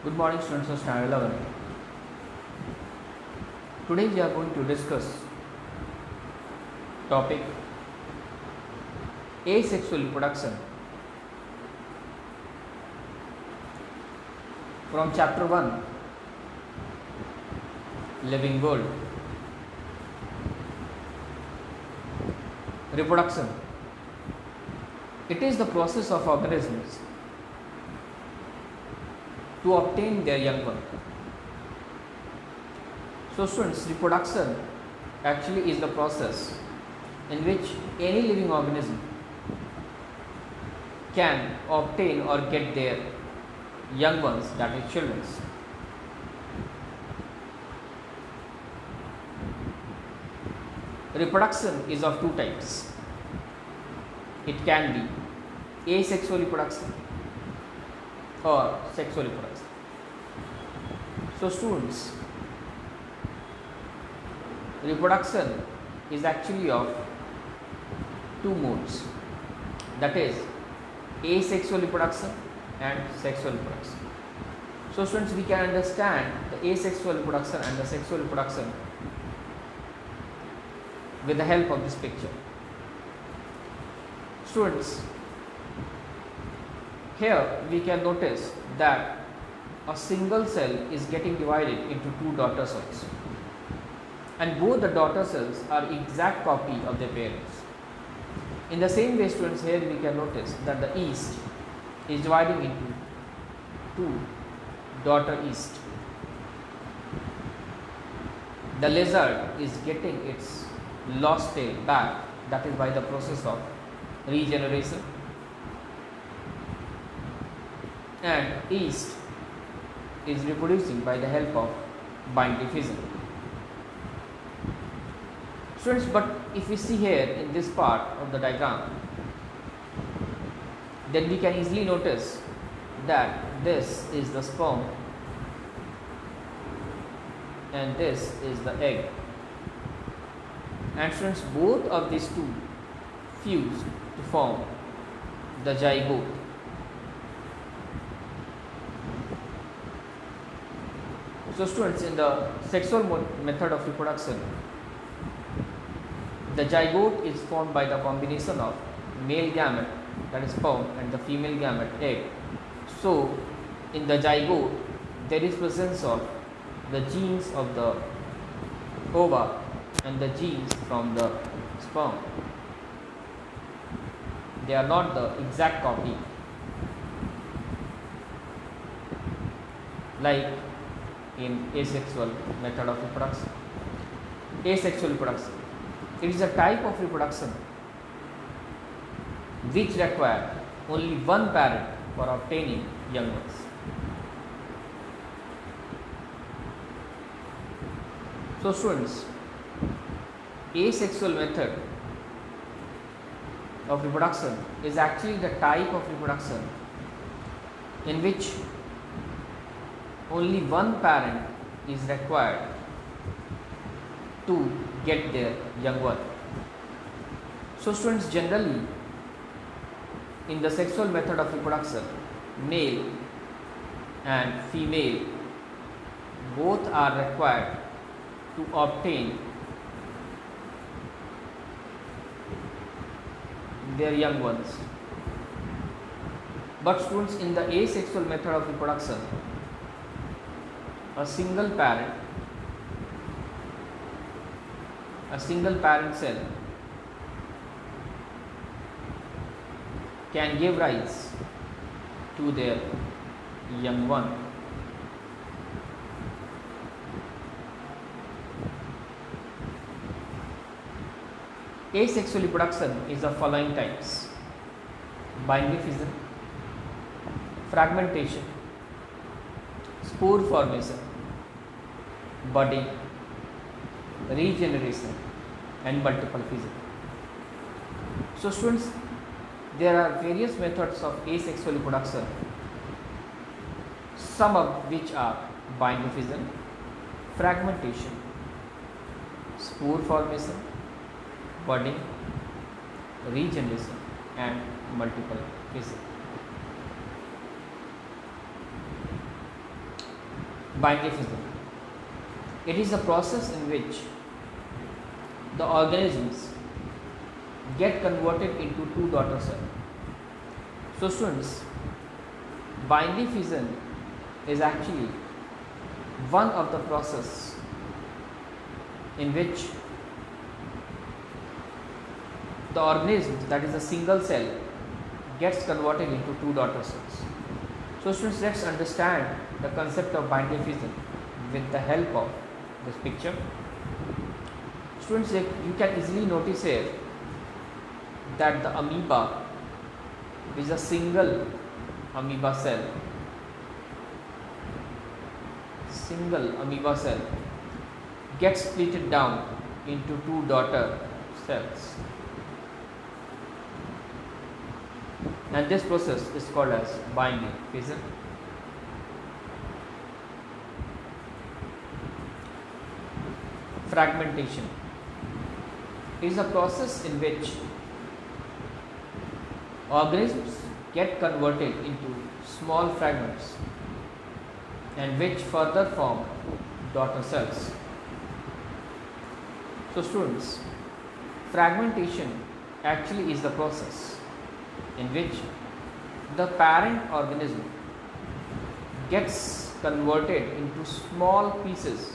Good morning, students of Standard 11. Today we are going to discuss topic asexual reproduction from chapter 1 Living World. Reproduction. It is the process of organisms to obtain their young one. So students, reproduction actually is the process in which any living organism can obtain or get their young ones, that is children. Reproduction is of two types. It can be asexual reproduction or sexual reproduction. So students, reproduction is actually of two modes, that is asexual reproduction and sexual reproduction. So students, we can understand the asexual reproduction and the sexual reproduction with the help of this picture. Students, here we can notice that a single cell is getting divided into two daughter cells, and both the daughter cells are exact copy of their parents. In the same way, students, here we can notice that the yeast is dividing into two daughter yeast. The lizard is getting its lost tail back, that is by the process of regeneration, and yeast is reproducing by the help of binary fission. Students, but if we see here in this part of the diagram, then we can easily notice that this is the sperm and this is the egg, and students, both of these two fuse to form the zygote. So students, in the sexual method of reproduction, the zygote is formed by the combination of male gamete, that is sperm, and the female gamete, egg. So in the zygote there is presence of the genes of the ova and the genes from the sperm. They are not the exact copy like in asexual method of reproduction. Asexual reproduction, it is a type of reproduction which require only one parent for obtaining young ones. So students, asexual method of reproduction is actually the type of reproduction in which only one parent is required to get their young one. So students, generally in the sexual method of reproduction, male and female both are required to obtain their young ones. But students, in the asexual method of reproduction, a single parent cell can give rise to their young one. Asexual reproduction is of following types: binary fission, fragmentation, spore formation, budding, regeneration, and multiple fission. So students, there are various methods of asexual reproduction, some of which are binary fission, fragmentation, spore formation, budding, regeneration, and multiple fission. binary fission. It is a process in which the organisms get converted into two daughter cells. So students, binary fission is actually one of the process in which the organism, that is a single cell, gets converted into two daughter cells. So students, let's understand the concept of binary fission with the help of this picture. Students, you can easily notice here that the amoeba is a single amoeba cell, gets split down into two daughter cells, and this process is called as binary fission. Fragmentation is a process in which organisms get converted into small fragments and which further form daughter cells. So students, fragmentation actually is the process in which the parent organism gets converted into small pieces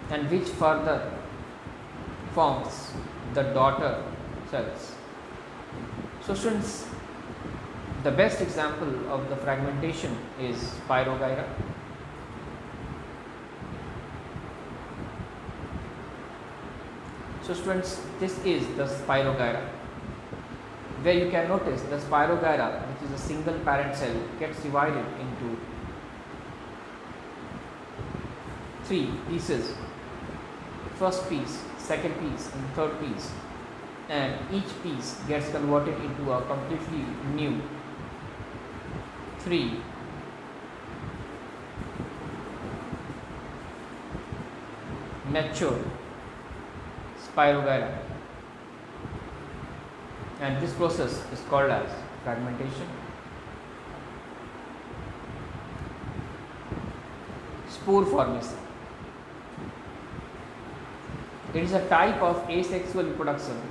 and which further forms the daughter cells. So students, the best example of the fragmentation is Spirogyra. So students, this is the Spirogyra, where you can notice the Spirogyra, which is a single parent cell, gets divided into three pieces: first piece, second piece, and third piece, and each piece gets converted into a completely new three mature Spirogyra, and this process is called as fragmentation. Spore formation. It is a type of asexual reproduction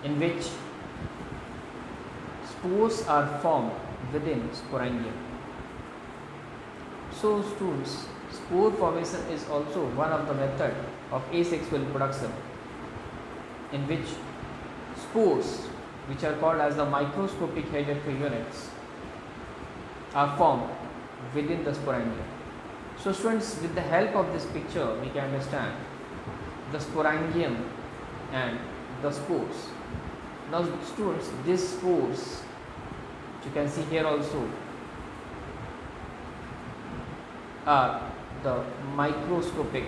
in which spores are formed within sporangium. So students, spore formation is also one of the method of asexual reproduction in which spores, which are called as the microscopic headed units, are formed within the sporangium. So students, with the help of this picture, we can understand the sporangium and the spores. Now students, these spores, which you can see here also, are the microscopic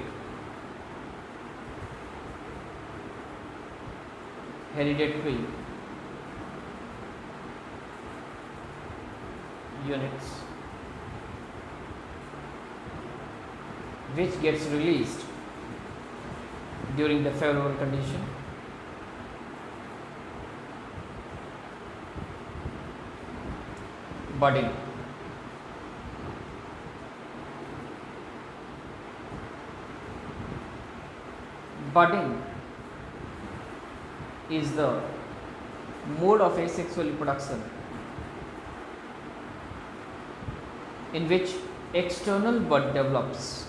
hereditary units which gets released during the favorable condition. Budding. Budding is the mode of asexual reproduction in which external bud develops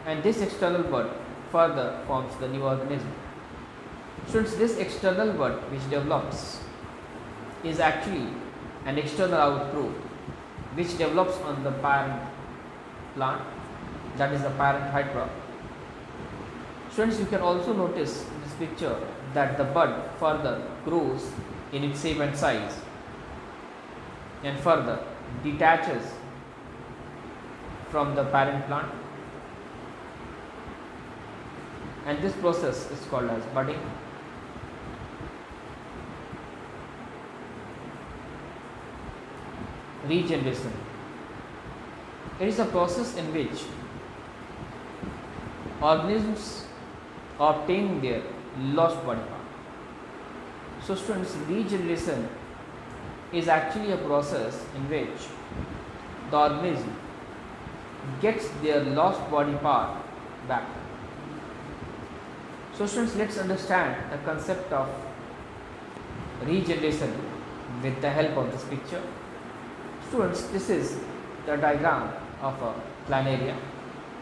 and this external bud further forms the new organism. Since this external bud which develops is actually an external outgrowth which develops on the parent plant, that is the parent hydra. Students, you can also notice in this picture that the bud further grows in its shape and size and further detaches from the parent plant, and this process is called as budding. Regeneration. It is a process in which organisms obtain their lost body part. So students, regeneration is actually a process in which the organism gets their lost body part back. So students, let's understand the concept of regeneration with the help of this picture. Students, this is the diagram of a planaria,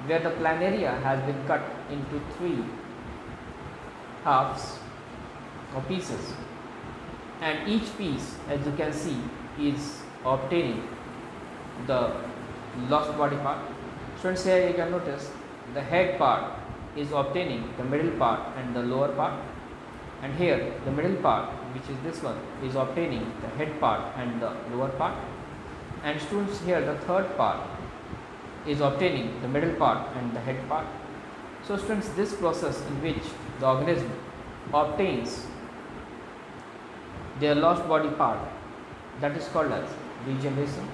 where the planaria has been cut into 3 halves or pieces, and each piece, as you can see, is obtaining the lost body part. Students, here you can notice the head part is obtaining the middle part and the lower part, and here the middle part, which is this one, is obtaining the head part and the lower part, and students, here the third part is obtaining the middle part and the head part. So students, this process in which the organism obtains their lost body part, that is called as regeneration.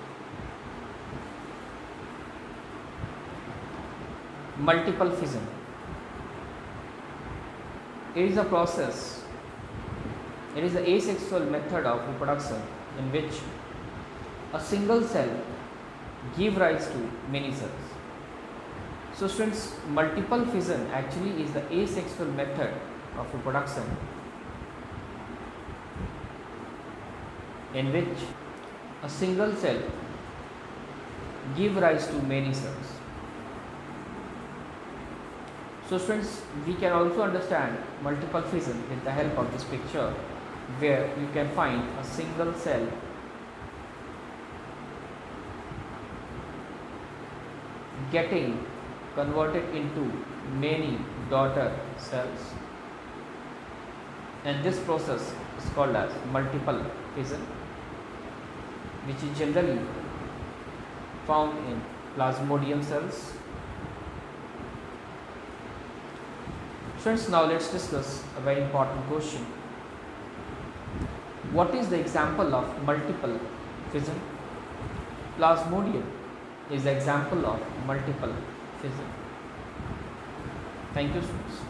Multiple fission. It is a process, it is the asexual method of reproduction in which a single cell give rise to many cells. So students, multiple fission actually is the asexual method of reproduction in which a single cell give rise to many cells. So students, we can also understand multiple fission with the help of this picture, where you can find a single cell getting converted into many daughter cells, and this process is called as multiple fission, which is generally found in plasmodium cells. Friends, now let's discuss a very important question. What is the example of multiple fission? Plasmodium is the example of multiple fission. Thank you, students.